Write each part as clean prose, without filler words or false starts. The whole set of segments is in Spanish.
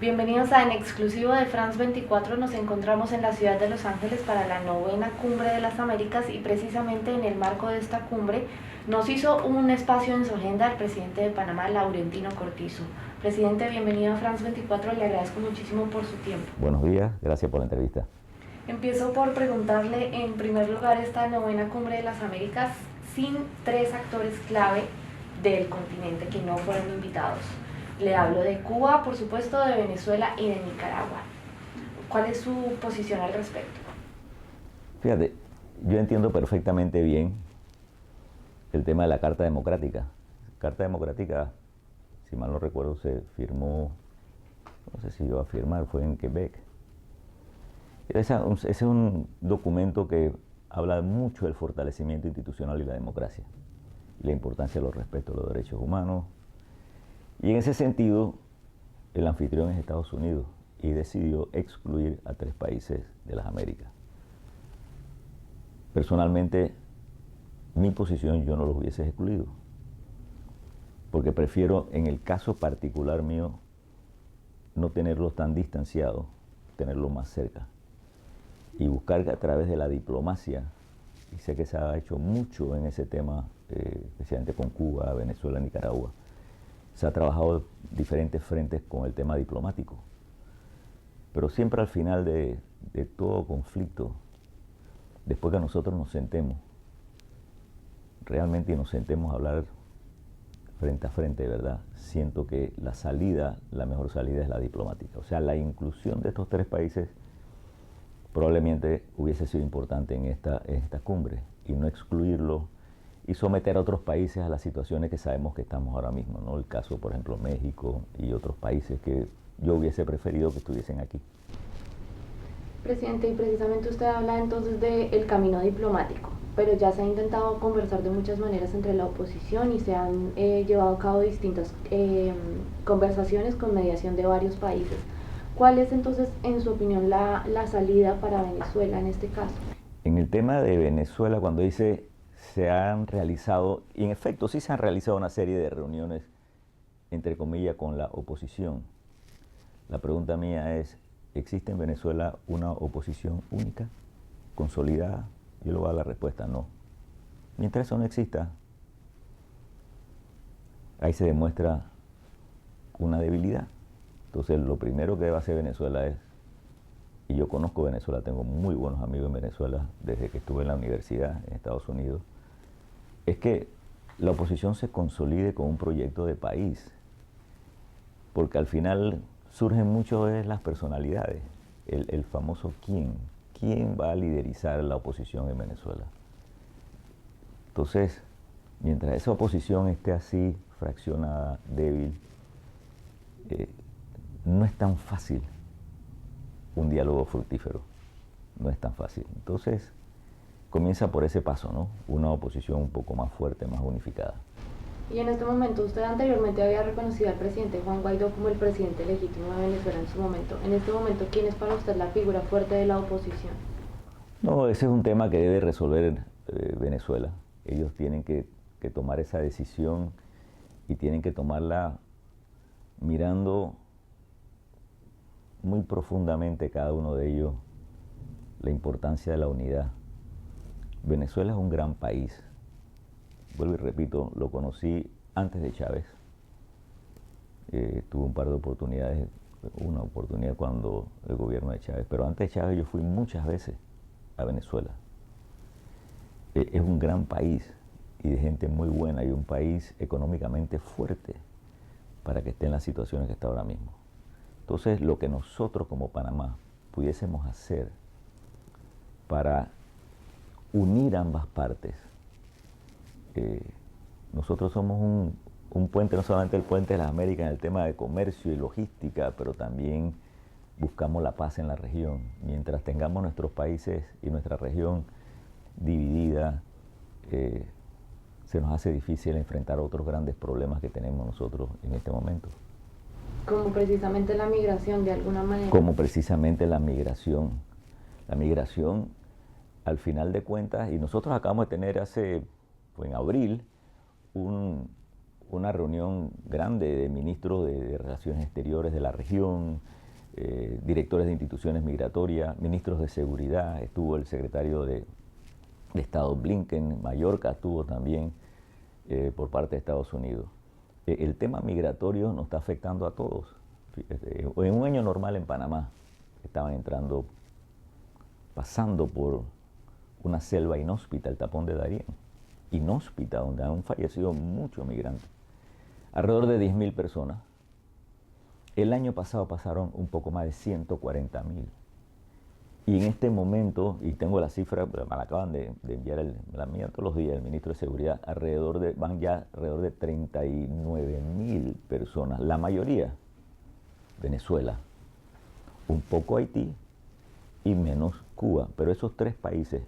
Bienvenidos a En Exclusivo de France 24. Nos encontramos en la ciudad de Los Ángeles para la 9ª Cumbre de las Américas y precisamente en el marco de esta cumbre nos hizo un espacio en su agenda el presidente de Panamá, Laurentino Cortizo. Presidente, bienvenido a France 24, le agradezco muchísimo por su tiempo. Buenos días, gracias por la entrevista. Empiezo por preguntarle, en primer lugar, esta 9ª Cumbre de las Américas sin 3 actores clave del continente que no fueron invitados. Le hablo de Cuba, por supuesto, de Venezuela y de Nicaragua. ¿Cuál es su posición al respecto? Fíjate, yo entiendo perfectamente bien el tema de la Carta Democrática. Carta Democrática, si mal no recuerdo, se firmó, no sé si iba a firmar, fue en Quebec. Ese es un documento que habla mucho del fortalecimiento institucional y la democracia, y la importancia de los respetos a los derechos humanos. Y en ese sentido, el anfitrión es Estados Unidos y decidió excluir a 3 países de las Américas. Personalmente, mi posición, yo no los hubiese excluido, porque prefiero, en el caso particular mío, no tenerlos tan distanciados, tenerlos más cerca y buscar que a través de la diplomacia, y sé que se ha hecho mucho en ese tema, especialmente con Cuba, Venezuela, Nicaragua, se ha trabajado diferentes frentes con el tema diplomático, pero siempre al final de todo conflicto, después que nosotros nos sentemos, realmente nos sentemos a hablar frente a frente, ¿verdad? Siento que la mejor salida es la diplomática. O sea, la inclusión de estos 3 países probablemente hubiese sido importante en esta cumbre, y no excluirlo y someter a otros países a las situaciones que sabemos que estamos ahora mismo, ¿no? El caso, por ejemplo, México y otros países que yo hubiese preferido que estuviesen aquí. Presidente, y precisamente usted habla entonces del camino diplomático, pero ya se ha intentado conversar de muchas maneras entre la oposición y se han llevado a cabo distintas conversaciones con mediación de varios países. ¿Cuál es entonces, en su opinión, la salida para Venezuela en este caso? En el tema de Venezuela, cuando dice se han realizado, y en efecto sí se han realizado una serie de reuniones, entre comillas, con la oposición. La pregunta mía es, ¿existe en Venezuela una oposición única, consolidada? Yo le voy a dar la respuesta, no. Mientras eso no exista, ahí se demuestra una debilidad. Entonces, lo primero que debe hacer Venezuela es, y yo conozco Venezuela, tengo muy buenos amigos en Venezuela desde que estuve en la universidad en Estados Unidos, es que la oposición se consolide con un proyecto de país, porque al final surgen mucho de las personalidades, el famoso quién va a liderizar la oposición en Venezuela. Entonces, mientras esa oposición esté así, fraccionada, débil, no es tan fácil un diálogo fructífero, no es tan fácil. Entonces, comienza por ese paso, ¿no? Una oposición un poco más fuerte, más unificada. Y en este momento, usted anteriormente había reconocido al presidente Juan Guaidó como el presidente legítimo de Venezuela en su momento. En este momento, ¿quién es para usted la figura fuerte de la oposición? No, ese es un tema que debe resolver Venezuela. Ellos tienen que tomar esa decisión y tienen que tomarla mirando muy profundamente cada uno de ellos la importancia de la unidad. Venezuela es un gran país. Vuelvo y repito, lo conocí antes de Chávez. Tuve un par de oportunidades, una oportunidad cuando el gobierno de Chávez, pero antes de Chávez yo fui muchas veces a Venezuela. Es un gran país y de gente muy buena, y un país económicamente fuerte para que esté en las situaciones que está ahora mismo. Entonces, lo que nosotros como Panamá pudiésemos hacer para unir ambas partes, nosotros somos un puente, no solamente el puente de las Américas en el tema de comercio y logística, pero también buscamos la paz en la región. Mientras tengamos nuestros países y nuestra región dividida, se nos hace difícil enfrentar otros grandes problemas que tenemos nosotros en este momento. Como precisamente la migración, de alguna manera. Como precisamente la migración. La migración, al final de cuentas, y nosotros acabamos de tener en abril, una reunión grande de ministros de Relaciones Exteriores de la región, directores de instituciones migratorias, ministros de seguridad, estuvo el secretario de Estado Blinken, Mallorca estuvo también por parte de Estados Unidos. El tema migratorio nos está afectando a todos. En un año normal en Panamá estaban entrando, pasando por una selva inhóspita, el tapón de Darién, inhóspita, donde han fallecido muchos migrantes, alrededor de 10.000 personas. El año pasado pasaron un poco más de 140.000. Y en este momento, y tengo la cifra, me la acaban de enviar, me la envían todos los días el ministro de Seguridad, van ya alrededor de 39.000 personas, la mayoría Venezuela, un poco Haití y menos Cuba. Pero esos tres países,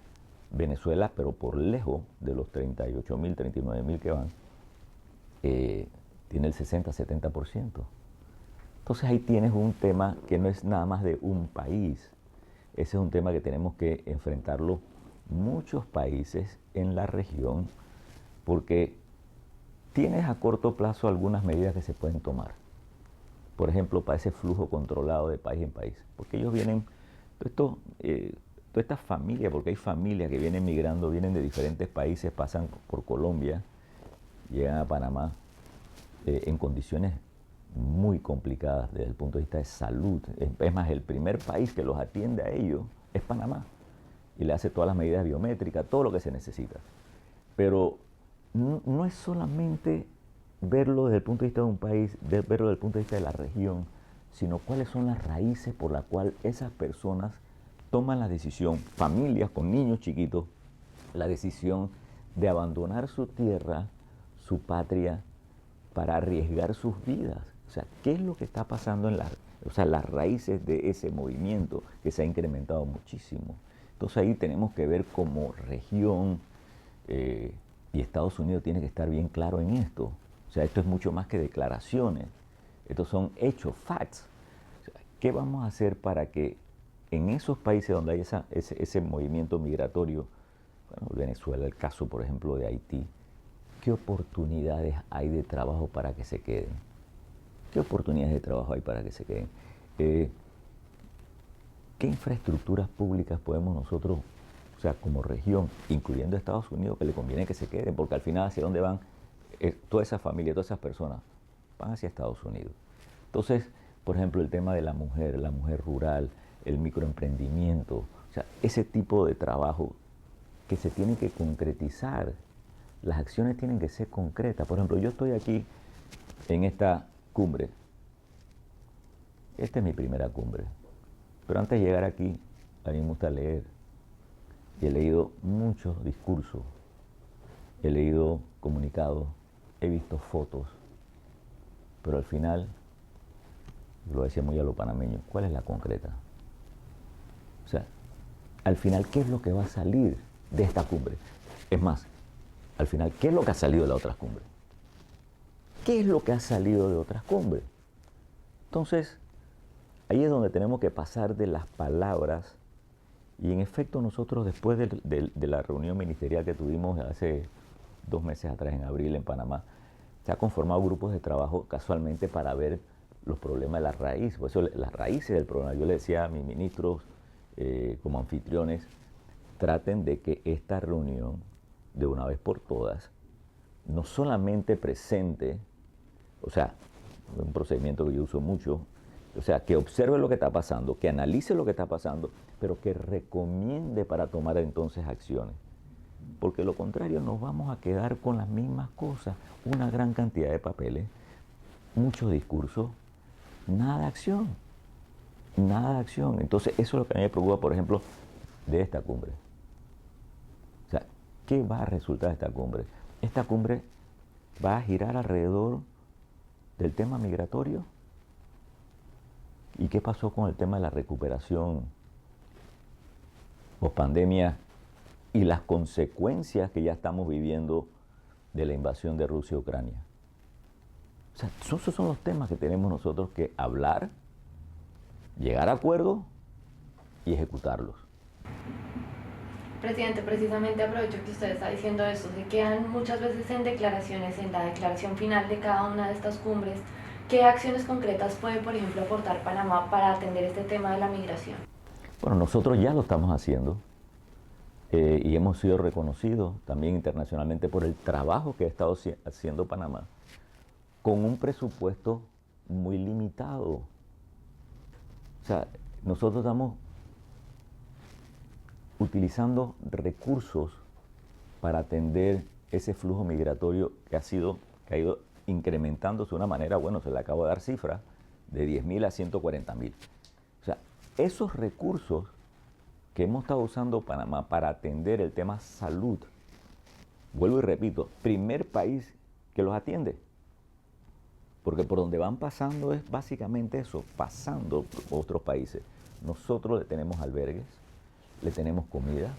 Venezuela, pero por lejos de los 38.000, 39.000 que van, tiene el 60-70%. Entonces ahí tienes un tema que no es nada más de un país. Ese es un tema que tenemos que enfrentarlo muchos países en la región, porque tienes a corto plazo algunas medidas que se pueden tomar. Por ejemplo, para ese flujo controlado de país en país. Porque ellos vienen, toda esta familia, porque hay familias que vienen migrando, vienen de diferentes países, pasan por Colombia, llegan a Panamá en condiciones muy complicadas desde el punto de vista de salud. Es más, el primer país que los atiende a ellos es Panamá y le hace todas las medidas biométricas, todo lo que se necesita. Pero no es solamente verlo desde el punto de vista de un país, verlo desde el punto de vista de la región, sino cuáles son las raíces por las cuales esas personas toman la decisión, familias con niños chiquitos, la decisión de abandonar su tierra, su patria, para arriesgar sus vidas. O sea, ¿qué es lo que está pasando en las raíces de ese movimiento que se ha incrementado muchísimo? Entonces ahí tenemos que ver como región, y Estados Unidos tiene que estar bien claro en esto. O sea, esto es mucho más que declaraciones. Estos son hechos, facts. O sea, ¿qué vamos a hacer para que en esos países donde hay ese movimiento migratorio, bueno, Venezuela, el caso, por ejemplo, de Haití, ¿qué oportunidades hay de trabajo para que se queden? ¿Qué oportunidades de trabajo hay para que se queden? ¿Qué infraestructuras públicas podemos nosotros, o sea, como región, incluyendo Estados Unidos, que le conviene que se queden? Porque al final, ¿hacia dónde van? Toda esa familia, todas esas personas van hacia Estados Unidos. Entonces, por ejemplo, el tema de la mujer rural, el microemprendimiento, o sea, ese tipo de trabajo que se tiene que concretizar. Las acciones tienen que ser concretas. Por ejemplo, yo estoy aquí en esta cumbre. Esta es mi primera cumbre. Pero antes de llegar aquí, a mí me gusta leer. Y he leído muchos discursos. He leído comunicados. He visto fotos. Pero al final, lo decía muy a lo panameño, ¿cuál es la concreta? O sea, al final, ¿qué es lo que va a salir de esta cumbre? Es más, al final, ¿qué es lo que ha salido de las otras cumbres? ¿Qué es lo que ha salido de otras cumbres? Entonces, ahí es donde tenemos que pasar de las palabras. Y en efecto, nosotros después de la reunión ministerial que tuvimos hace 2 meses atrás, en abril, en Panamá, se ha conformado grupos de trabajo casualmente para ver los problemas de la raíz. Por eso, las raíces del problema. Yo le decía a mis ministros como anfitriones, traten de que esta reunión, de una vez por todas, no solamente presente, o sea, un procedimiento que yo uso mucho, o sea, que observe lo que está pasando, que analice lo que está pasando, pero que recomiende para tomar entonces acciones. Porque lo contrario, nos vamos a quedar con las mismas cosas, una gran cantidad de papeles, muchos discursos, nada de acción, nada de acción. Entonces, eso es lo que a mí me preocupa, por ejemplo, de esta cumbre. O sea, ¿qué va a resultar de esta cumbre? Esta cumbre va a girar alrededor del tema migratorio. ¿Y qué pasó con el tema de la recuperación pospandemia y las consecuencias que ya estamos viviendo de la invasión de Rusia a Ucrania? O sea, esos son los temas que tenemos nosotros que hablar, llegar a acuerdos y ejecutarlos. Presidente, precisamente aprovecho que usted está diciendo eso, se quedan muchas veces en declaraciones, en la declaración final de cada una de estas cumbres. ¿Qué acciones concretas puede, por ejemplo, aportar Panamá para atender este tema de la migración? Bueno, nosotros ya lo estamos haciendo y hemos sido reconocidos también internacionalmente por el trabajo que ha estado haciendo Panamá con un presupuesto muy limitado. O sea, nosotros estamos utilizando recursos para atender ese flujo migratorio que ha ido incrementándose de una manera, bueno, se le acabo de dar cifras, de 10.000 a 140.000. O sea, esos recursos que hemos estado usando Panamá para atender el tema salud, vuelvo y repito, primer país que los atiende. Porque por donde van pasando es básicamente eso, pasando por otros países. Nosotros le tenemos albergues, le tenemos comida,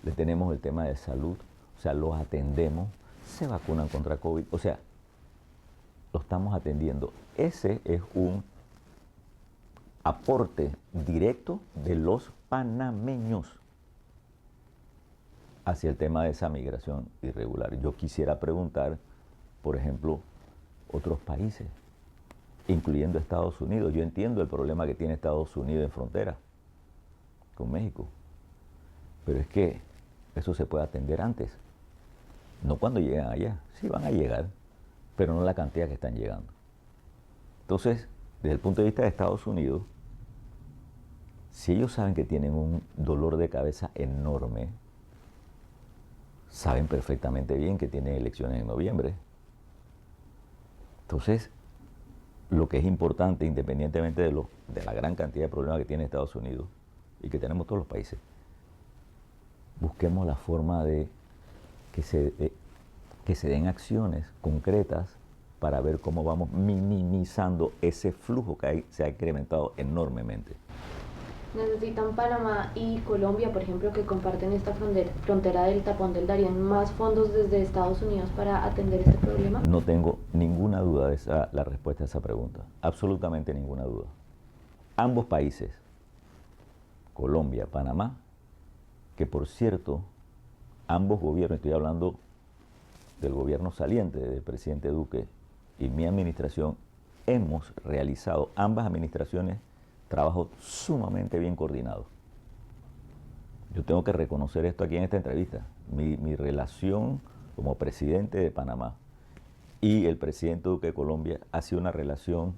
le tenemos el tema de salud, o sea, los atendemos, se vacunan contra COVID, o sea, lo estamos atendiendo. Ese es un aporte directo de los panameños hacia el tema de esa migración irregular. Yo quisiera preguntar, por ejemplo, otros países, incluyendo Estados Unidos. Yo entiendo el problema que tiene Estados Unidos en frontera con México, pero es que eso se puede atender antes, no cuando llegan allá. Sí van a llegar, pero no la cantidad que están llegando. Entonces, desde el punto de vista de Estados Unidos, si ellos saben que tienen un dolor de cabeza enorme, saben perfectamente bien que tienen elecciones en noviembre. Entonces, lo que es importante, independientemente de la gran cantidad de problemas que tiene Estados Unidos y que tenemos todos los países, busquemos la forma de que se den acciones concretas para ver cómo vamos minimizando ese flujo que se ha incrementado enormemente. ¿Necesitan Panamá y Colombia, por ejemplo, que comparten esta frontera del Tapón del Darién, más fondos desde Estados Unidos para atender este problema? No tengo ninguna duda de la respuesta a esa pregunta, absolutamente ninguna duda. Ambos países, Colombia, Panamá, que por cierto, ambos gobiernos, estoy hablando del gobierno saliente del presidente Duque y mi administración, hemos realizado, ambas administraciones, trabajo sumamente bien coordinado. Yo tengo que reconocer esto aquí en esta entrevista. Mi relación como presidente de Panamá y el presidente Duque de Colombia ha sido una relación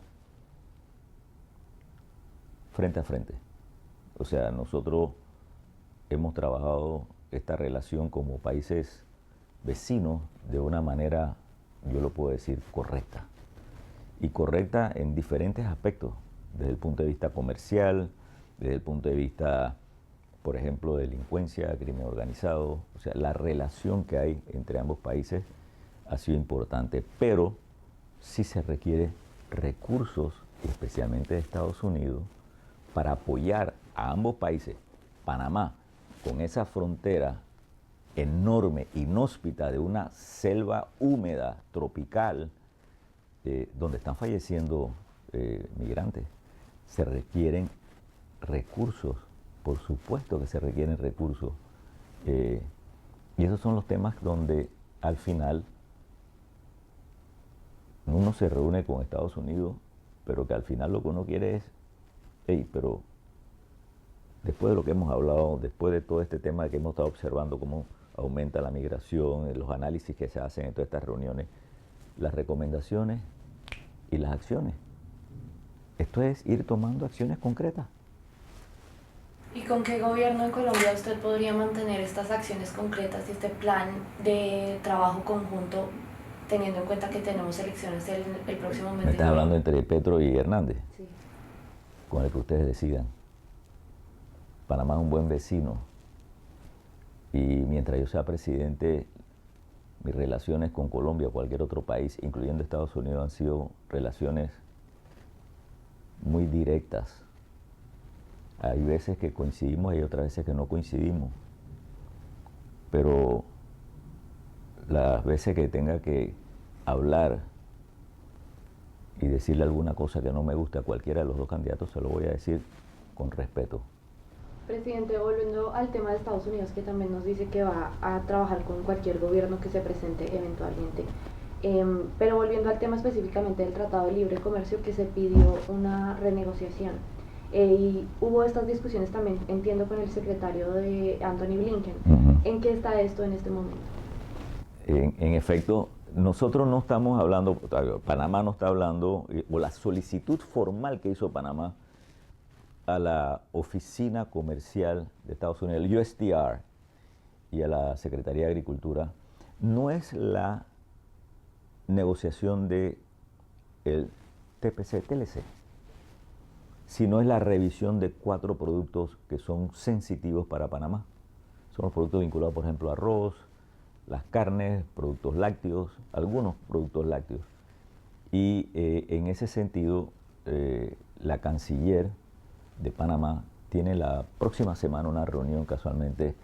frente a frente. O sea, nosotros hemos trabajado esta relación como países vecinos de una manera, yo lo puedo decir, correcta. Y correcta en diferentes aspectos, desde el punto de vista comercial, desde el punto de vista, por ejemplo, de delincuencia, crimen organizado. O sea, la relación que hay entre ambos países ha sido importante, pero sí se requiere recursos, especialmente de Estados Unidos, para apoyar a ambos países. Panamá, con esa frontera enorme, inhóspita, de una selva húmeda, tropical, donde están falleciendo migrantes, se requieren recursos, por supuesto que se requieren recursos. Y esos son los temas donde al final uno se reúne con Estados Unidos, pero que al final lo que uno quiere es, hey, pero después de lo que hemos hablado, después de todo este tema que hemos estado observando, cómo aumenta la migración, los análisis que se hacen en todas estas reuniones, las recomendaciones y las acciones. Esto es ir tomando acciones concretas. ¿Y con qué gobierno en Colombia usted podría mantener estas acciones concretas y este plan de trabajo conjunto, teniendo en cuenta que tenemos elecciones el próximo mes? Me estás hablando entre Petro y Hernández. Sí. Con el que ustedes decidan. Panamá es un buen vecino y mientras yo sea presidente, mis relaciones con Colombia o cualquier otro país, incluyendo Estados Unidos, han sido relaciones muy directas. Hay veces que coincidimos y hay otras veces que no coincidimos, pero las veces que tenga que hablar y decirle alguna cosa que no me guste a cualquiera de los dos candidatos, se lo voy a decir con respeto. Presidente, volviendo al tema de Estados Unidos, que también nos dice que va a trabajar con cualquier gobierno que se presente eventualmente. Pero volviendo al tema específicamente del Tratado de Libre Comercio, que se pidió una renegociación. Y hubo estas discusiones también, entiendo, con el secretario de Anthony Blinken. ¿En qué está esto en este momento? En efecto, nosotros no estamos hablando, Panamá no está hablando, o la solicitud formal que hizo Panamá a la Oficina Comercial de Estados Unidos, el USTR, y a la Secretaría de Agricultura, no es la negociación de el TPC-TLC, sino es la revisión de 4 productos que son sensitivos para Panamá. Son los productos vinculados, por ejemplo, a arroz, las carnes, productos lácteos, algunos productos lácteos. Y en ese sentido, la canciller de Panamá tiene la próxima semana una reunión casualmente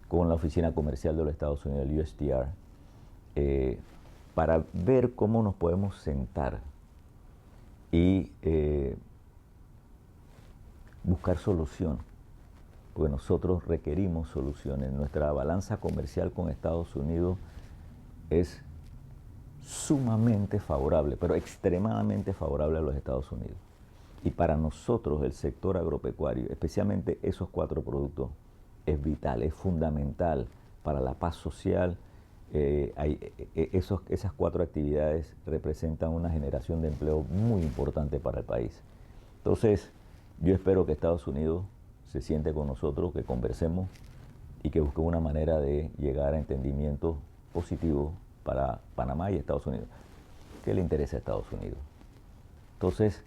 con la Oficina Comercial de los Estados Unidos, el USTR, para ver cómo nos podemos sentar y buscar solución, porque nosotros requerimos soluciones. Nuestra balanza comercial con Estados Unidos es sumamente favorable, pero extremadamente favorable a los Estados Unidos. Y para nosotros el sector agropecuario, especialmente esos 4 productos, es vital, es fundamental para la paz social. Esas 4 actividades representan una generación de empleo muy importante para el país. Entonces, yo espero que Estados Unidos se siente con nosotros, que conversemos y que busque una manera de llegar a entendimientos positivos para Panamá y Estados Unidos. ¿Qué le interesa a Estados Unidos? Entonces,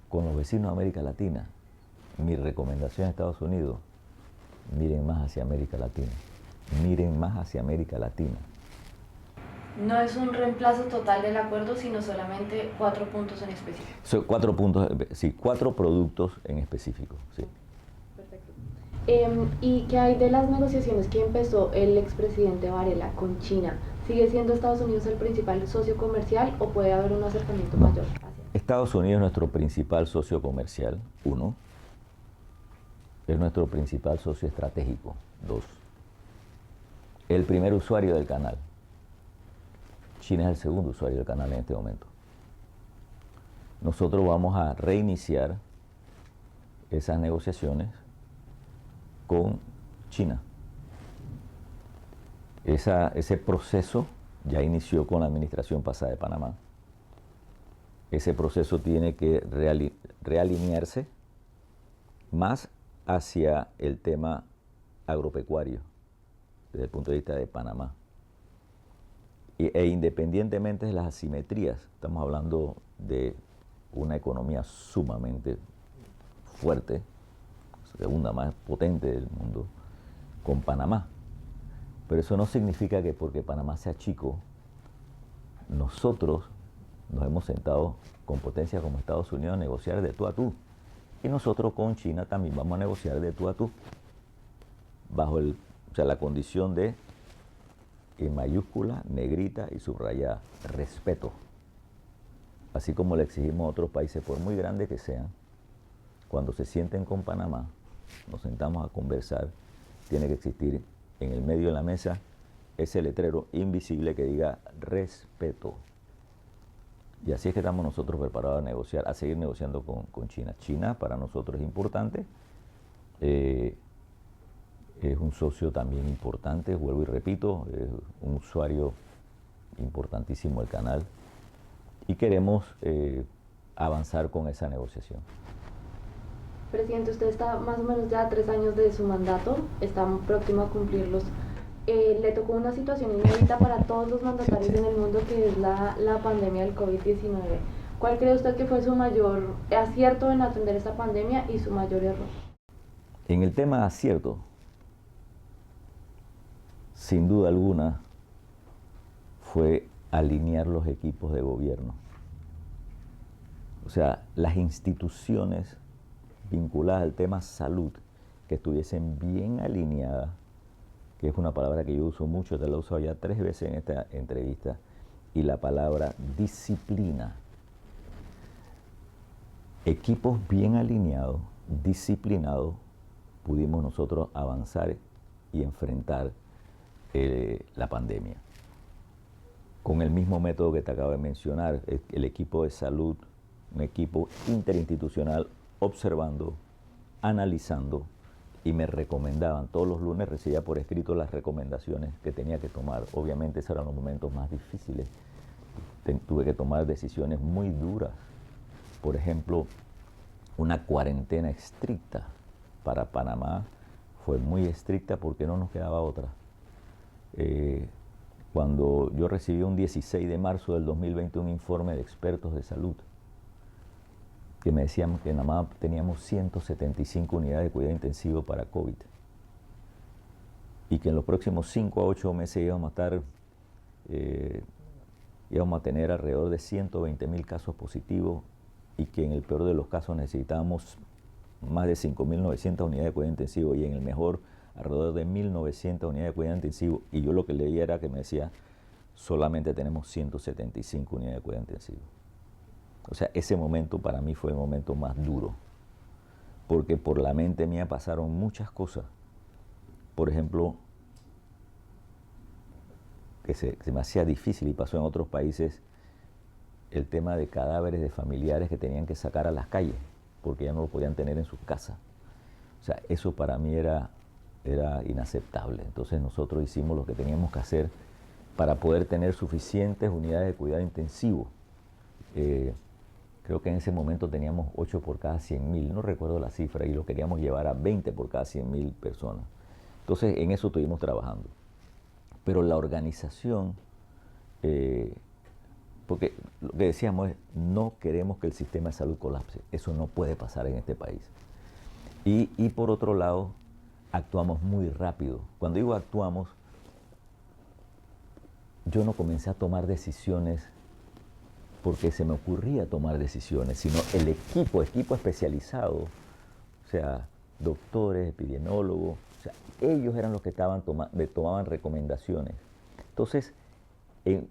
con los vecinos de América Latina, mi recomendación a Estados Unidos, miren más hacia América Latina. Miren más hacia América Latina. No es un reemplazo total del acuerdo, sino solamente 4 puntos en específico. Son 4 puntos, sí, 4 productos en específico, sí. Perfecto. ¿Y qué hay de las negociaciones que empezó el expresidente Varela con China? ¿Sigue siendo Estados Unidos el principal socio comercial o puede haber un acercamiento mayor hacia? Estados Unidos es nuestro principal socio comercial, 1. Es nuestro principal socio estratégico, 2. El primer usuario del canal. China es el segundo usuario del canal en este momento. Nosotros vamos a reiniciar esas negociaciones con China. Ese proceso ya inició con la administración pasada de Panamá. Ese proceso tiene que realinearse más hacia el tema agropecuario desde el punto de vista de Panamá. E independientemente de las asimetrías, estamos hablando de una economía sumamente fuerte, segunda más potente del mundo, con Panamá. Pero eso no significa que porque Panamá sea chico, nosotros nos hemos sentado con potencias como Estados Unidos a negociar de tú a tú. Y nosotros con China también vamos a negociar de tú a tú, bajo la condición de, en mayúscula, negrita y subrayada, respeto. Así como le exigimos a otros países, por muy grandes que sean, cuando se sienten con Panamá, nos sentamos a conversar, tiene que existir en el medio de la mesa ese letrero invisible que diga respeto. Y así es que estamos nosotros preparados a negociar, a seguir negociando con China. China para nosotros es importante, es un socio también importante, vuelvo y repito, es un usuario importantísimo del canal y queremos avanzar con esa negociación. Presidente, usted está más o menos ya a 3 años de su mandato, está próximo a cumplirlos. Le tocó una situación inédita para todos los mandatarios en el mundo, que es la pandemia del COVID-19. ¿Cuál cree usted que fue su mayor acierto en atender esta pandemia y su mayor error? En el tema de acierto, sin duda alguna, fue alinear los equipos de gobierno. O sea, las instituciones vinculadas al tema salud, que estuviesen bien alineadas, que es una palabra que yo uso mucho, te la he usado ya 3 veces en esta entrevista, y la palabra disciplina. Equipos bien alineados, disciplinados, pudimos nosotros avanzar y enfrentar la pandemia. Con el mismo método que te acabo de mencionar, el equipo de salud, un equipo interinstitucional observando, analizando, y me recomendaban, todos los lunes recibía por escrito las recomendaciones que tenía que tomar. Obviamente esos eran los momentos más difíciles. Tuve que tomar decisiones muy duras. Por ejemplo, una cuarentena estricta para Panamá fue muy estricta porque no nos quedaba otra. Cuando yo recibí un 16 de marzo del 2020 un informe de expertos de salud que me decían que en Panamá teníamos 175 unidades de cuidado intensivo para COVID y que en los próximos 5 a 8 meses íbamos a tener alrededor de 120.000 casos positivos y que en el peor de los casos necesitábamos más de 5.900 unidades de cuidado intensivo y en el mejor alrededor de 1.900 unidades de cuidado intensivo. Y yo lo que leía era que me decía, solamente tenemos 175 unidades de cuidado intensivo. O sea, ese momento para mí fue el momento más duro, porque por la mente mía pasaron muchas cosas. Por ejemplo, que se me hacía difícil y pasó en otros países, el tema de cadáveres de familiares que tenían que sacar a las calles, porque ya no lo podían tener en sus casas. O sea, eso para mí era inaceptable. Entonces nosotros hicimos lo que teníamos que hacer para poder tener suficientes unidades de cuidado intensivo. Creo que en ese momento teníamos 8 por cada 100.000, no recuerdo la cifra, y lo queríamos llevar a 20 por cada 100.000 personas. Entonces en eso estuvimos trabajando. Pero la organización, porque lo que decíamos es, no queremos que el sistema de salud colapse, eso no puede pasar en este país. Y por otro lado, actuamos muy rápido. Cuando digo actuamos, yo no comencé a tomar decisiones porque se me ocurría tomar decisiones, sino el equipo especializado, o sea, doctores, epidemiólogos, o sea, ellos eran los que tomaban recomendaciones. Entonces, en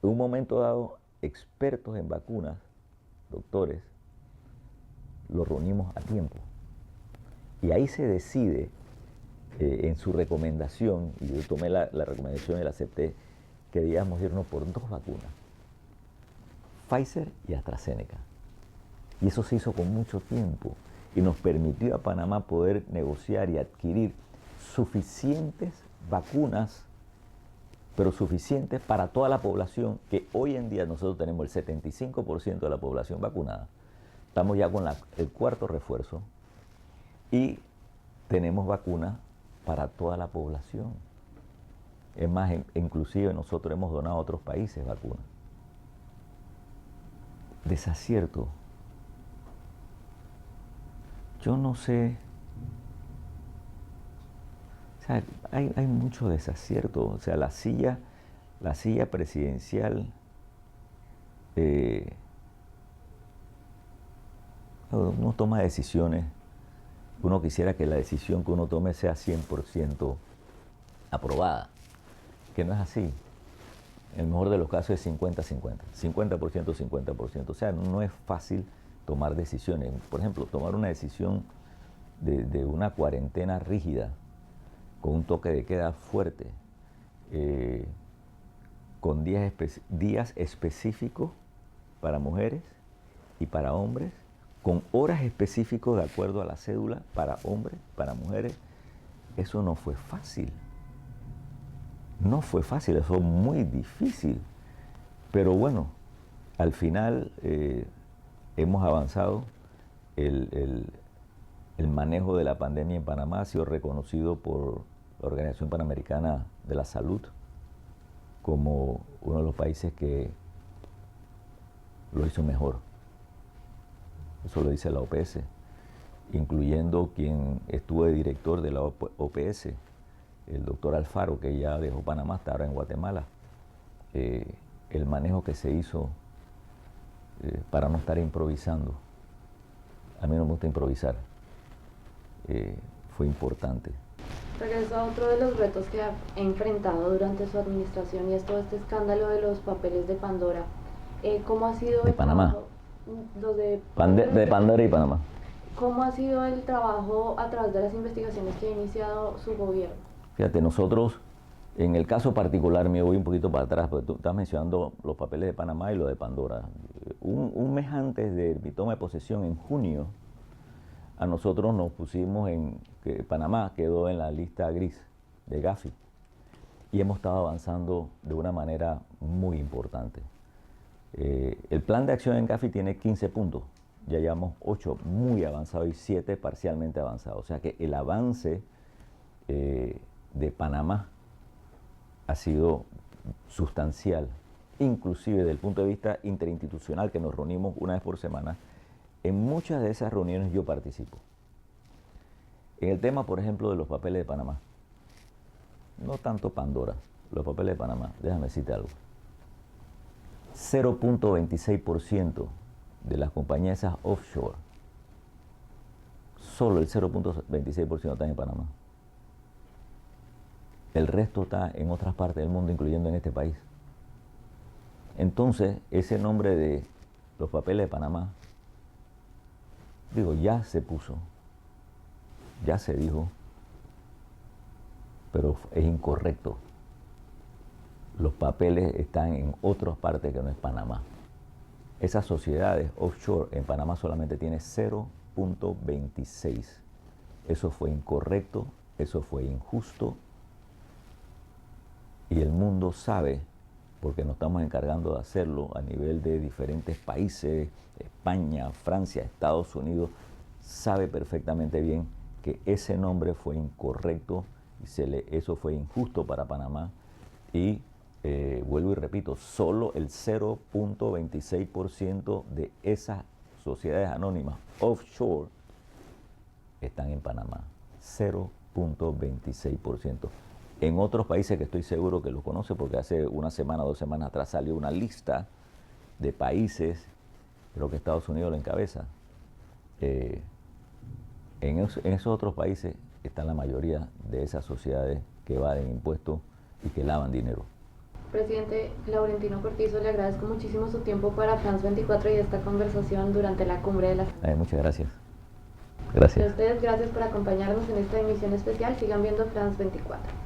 un momento dado, expertos en vacunas, doctores, los reunimos a tiempo. Y ahí se decide, en su recomendación, y yo tomé la recomendación y la acepté, que debíamos irnos por 2 vacunas, Pfizer y AstraZeneca. Y eso se hizo con mucho tiempo y nos permitió a Panamá poder negociar y adquirir suficientes vacunas, pero suficientes para toda la población, que hoy en día nosotros tenemos el 75% de la población vacunada. Estamos ya con el 4.º refuerzo y tenemos vacunas para toda la población. Es más, inclusive nosotros hemos donado a otros países vacunas. Desacierto. Yo no sé. O sea, hay mucho desacierto. O sea, la silla presidencial, uno toma decisiones. Uno quisiera que la decisión que uno tome sea 100% aprobada, que no es así. En el mejor de los casos es 50-50, 50%, 50%. O sea, no es fácil tomar decisiones. Por ejemplo, tomar una decisión de una cuarentena rígida, con un toque de queda fuerte, con días específicos para mujeres y para hombres, con horas específicas de acuerdo a la cédula para hombres, para mujeres. Eso no fue fácil. No fue fácil, eso fue muy difícil. Pero bueno, al final hemos avanzado. El manejo de la pandemia en Panamá ha sido reconocido por la Organización Panamericana de la Salud como uno de los países que lo hizo mejor. Eso lo dice la OPS, incluyendo quien estuvo de director de la OPS, el doctor Alfaro, que ya dejó Panamá, está ahora en Guatemala. El manejo que se hizo para no estar improvisando. A mí no me gusta improvisar. Fue importante. Regreso a otro de los retos que ha enfrentado durante su administración, y es todo este escándalo de los papeles de Pandora. ¿Cómo ha sido de el Panamá? trabajo? Los de Pandora y Panamá. ¿Cómo ha sido el trabajo a través de las investigaciones que ha iniciado su gobierno? Fíjate, nosotros, en el caso particular mío, voy un poquito para atrás, porque tú estás mencionando los papeles de Panamá y lo de Pandora. Un mes antes de mi toma de posesión, en junio, a nosotros nos pusimos en que Panamá quedó en la lista gris de Gafi y hemos estado avanzando de una manera muy importante. El plan de acción en Gafi tiene 15 puntos, ya llevamos 8 muy avanzados y 7 parcialmente avanzados, o sea que el avance de Panamá ha sido sustancial, inclusive desde el punto de vista interinstitucional, que nos reunimos una vez por semana. En muchas de esas reuniones yo participo. En el tema, por ejemplo, de los papeles de Panamá, no tanto Pandora, los papeles de Panamá, déjame decirte algo. 0.26% de las compañías esas offshore, solo el 0.26% están en Panamá. El resto está en otras partes del mundo, incluyendo en este país. Entonces, ese nombre de los papeles de Panamá, digo, ya se puso, ya se dijo, pero es incorrecto. Los papeles están en otras partes que no es Panamá. Esas sociedades offshore en Panamá solamente tiene 0.26. Eso fue incorrecto, eso fue injusto. Y el mundo sabe, porque nos estamos encargando de hacerlo a nivel de diferentes países, España, Francia, Estados Unidos, sabe perfectamente bien que ese nombre fue incorrecto y eso fue injusto para Panamá. Y vuelvo y repito, solo el 0.26% de esas sociedades anónimas offshore están en Panamá. 0.26%. En otros países que estoy seguro que los conoce, porque hace una semana, 2 semanas atrás salió una lista de países, creo que Estados Unidos lo encabeza. En esos otros países están la mayoría de esas sociedades que evaden impuestos y que lavan dinero. Presidente Laurentino Cortizo, le agradezco muchísimo su tiempo para France 24 y esta conversación durante la cumbre de las... Muchas gracias. Gracias. A ustedes, gracias por acompañarnos en esta emisión especial. Sigan viendo France 24.